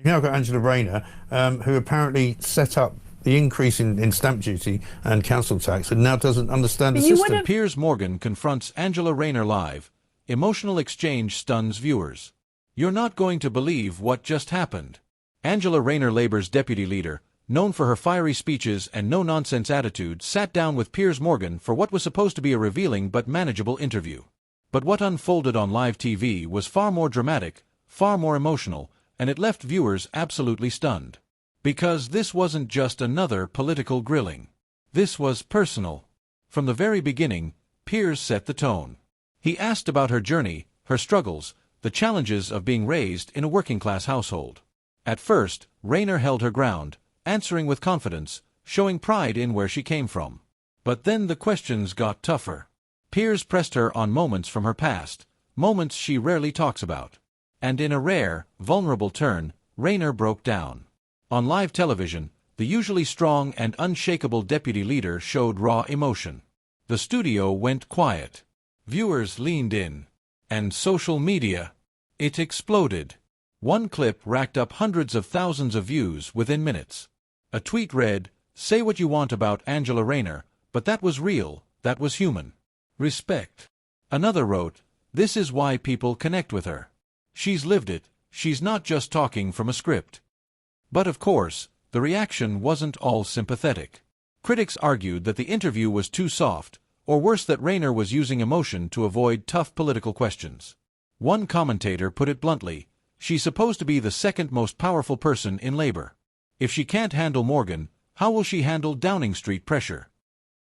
Now I've got Angela Rayner, who apparently set up the increase in stamp duty and council tax and now doesn't understand the system. Piers Morgan confronts Angela Rayner live. Emotional exchange stuns viewers. You're not going to believe what just happened. Angela Rayner Labour's deputy leader, known for her fiery speeches and no-nonsense attitude, sat down with Piers Morgan for what was supposed to be a revealing but manageable interview. But what unfolded on live TV was far more dramatic, far more emotional, and it left viewers absolutely stunned. Because this wasn't just another political grilling. This was personal. From the very beginning, Piers set the tone. He asked about her journey, her struggles, the challenges of being raised in a working-class household. At first, Rayner held her ground, answering with confidence, showing pride in where she came from. But then the questions got tougher. Piers pressed her on moments from her past, moments she rarely talks about. And in a rare, vulnerable turn, Rayner broke down. On live television, the usually strong and unshakable deputy leader showed raw emotion. The studio went quiet. Viewers leaned in. And social media. It exploded. One clip racked up hundreds of thousands of views within minutes. A tweet read, "Say what you want about Angela Rayner, but that was real, that was human. Respect." Another wrote, "This is why people connect with her. She's lived it, she's not just talking from a script." But of course, the reaction wasn't all sympathetic. Critics argued that the interview was too soft, or worse that Rayner was using emotion to avoid tough political questions. One commentator put it bluntly, "She's supposed to be the second most powerful person in Labour. If she can't handle Morgan, how will she handle Downing Street pressure?"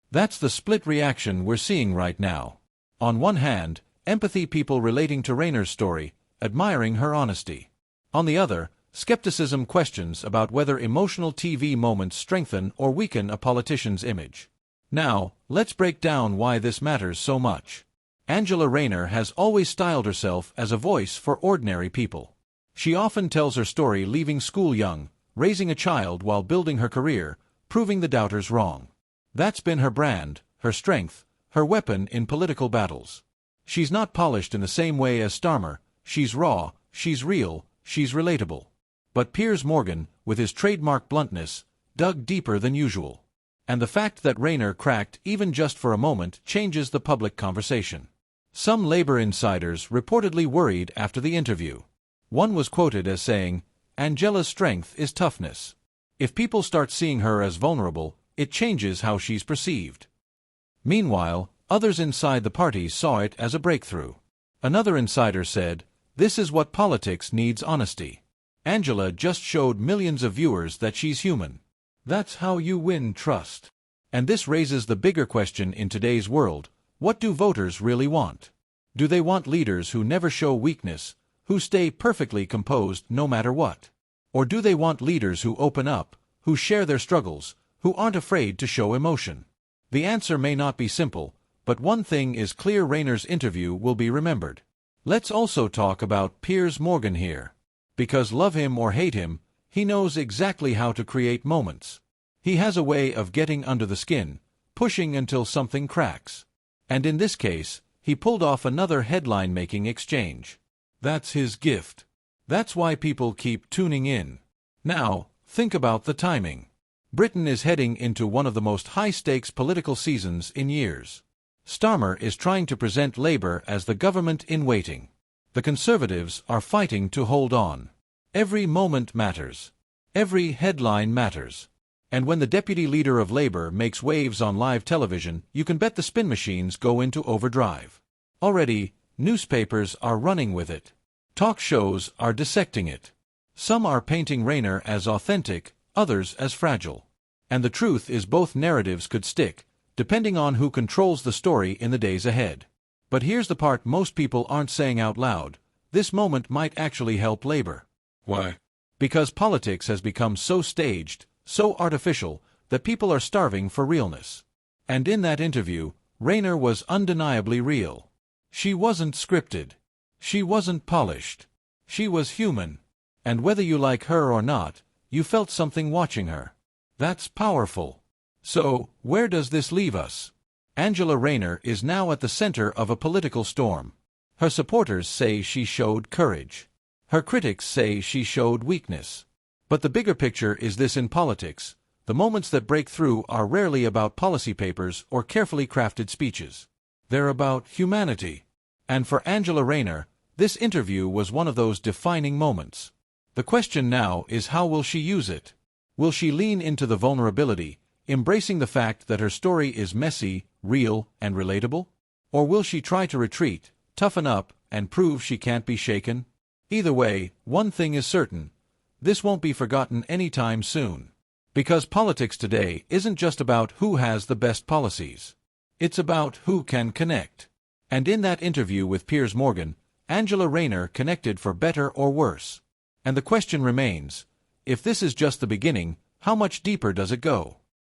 That's the split reaction we're seeing right now. On one hand, empathy, people relating to Rayner's story, admiring her honesty. On the other, skepticism, questions about whether emotional TV moments strengthen or weaken a politician's image. Now, let's break down why this matters so much. Angela Rayner has always styled herself as a voice for ordinary people. She often tells her story leaving school young, raising a child while building her career, proving the doubters wrong. That's been her brand, her strength, her weapon in political battles. She's not polished in the same way as Starmer, she's raw, she's real, she's relatable. But Piers Morgan, with his trademark bluntness, dug deeper than usual. And the fact that Rayner cracked even just for a moment changes the public conversation. Some Labour insiders reportedly worried after the interview. One was quoted as saying, "Angela's strength is toughness. If people start seeing her as vulnerable, it changes how she's perceived." Meanwhile, others inside the party saw it as a breakthrough. Another insider said, "This is what politics needs: honesty. Angela just showed millions of viewers that she's human. That's how you win trust." And this raises the bigger question in today's world: what do voters really want? Do they want leaders who never show weakness, who stay perfectly composed no matter what? Or do they want leaders who open up, who share their struggles, who aren't afraid to show emotion? The answer may not be simple, but one thing is clear: Rayner's interview will be remembered. Let's also talk about Piers Morgan here. Because love him or hate him, he knows exactly how to create moments. He has a way of getting under the skin, pushing until something cracks. And in this case, he pulled off another headline-making exchange. That's his gift. That's why people keep tuning in. Now, think about the timing. Britain is heading into one of the most high-stakes political seasons in years. Starmer is trying to present Labour as the government in waiting. The Conservatives are fighting to hold on. Every moment matters. Every headline matters. And when the deputy leader of Labour makes waves on live television, you can bet the spin machines go into overdrive. Already, newspapers are running with it. Talk shows are dissecting it. Some are painting Rayner as authentic, others as fragile. And the truth is, both narratives could stick, depending on who controls the story in the days ahead. But here's the part most people aren't saying out loud: this moment might actually help Labour. Why? Because politics has become so staged, so artificial, that people are starving for realness. And in that interview, Rayner was undeniably real. She wasn't scripted. She wasn't polished. She was human. And whether you like her or not, you felt something watching her. That's powerful. So, where does this leave us? Angela Rayner is now at the center of a political storm. Her supporters say she showed courage. Her critics say she showed weakness. But the bigger picture is this: in politics, the moments that break through are rarely about policy papers or carefully crafted speeches. They're about humanity. And for Angela Rayner, this interview was one of those defining moments. The question now is, how will she use it? Will she lean into the vulnerability, embracing the fact that her story is messy, real, and relatable? Or will she try to retreat, toughen up, and prove she can't be shaken? Either way, one thing is certain: this won't be forgotten anytime soon. Because politics today isn't just about who has the best policies. It's about who can connect. And in that interview with Piers Morgan, Angela Rayner connected for better or worse. And the question remains: if this is just the beginning, how much deeper does it go?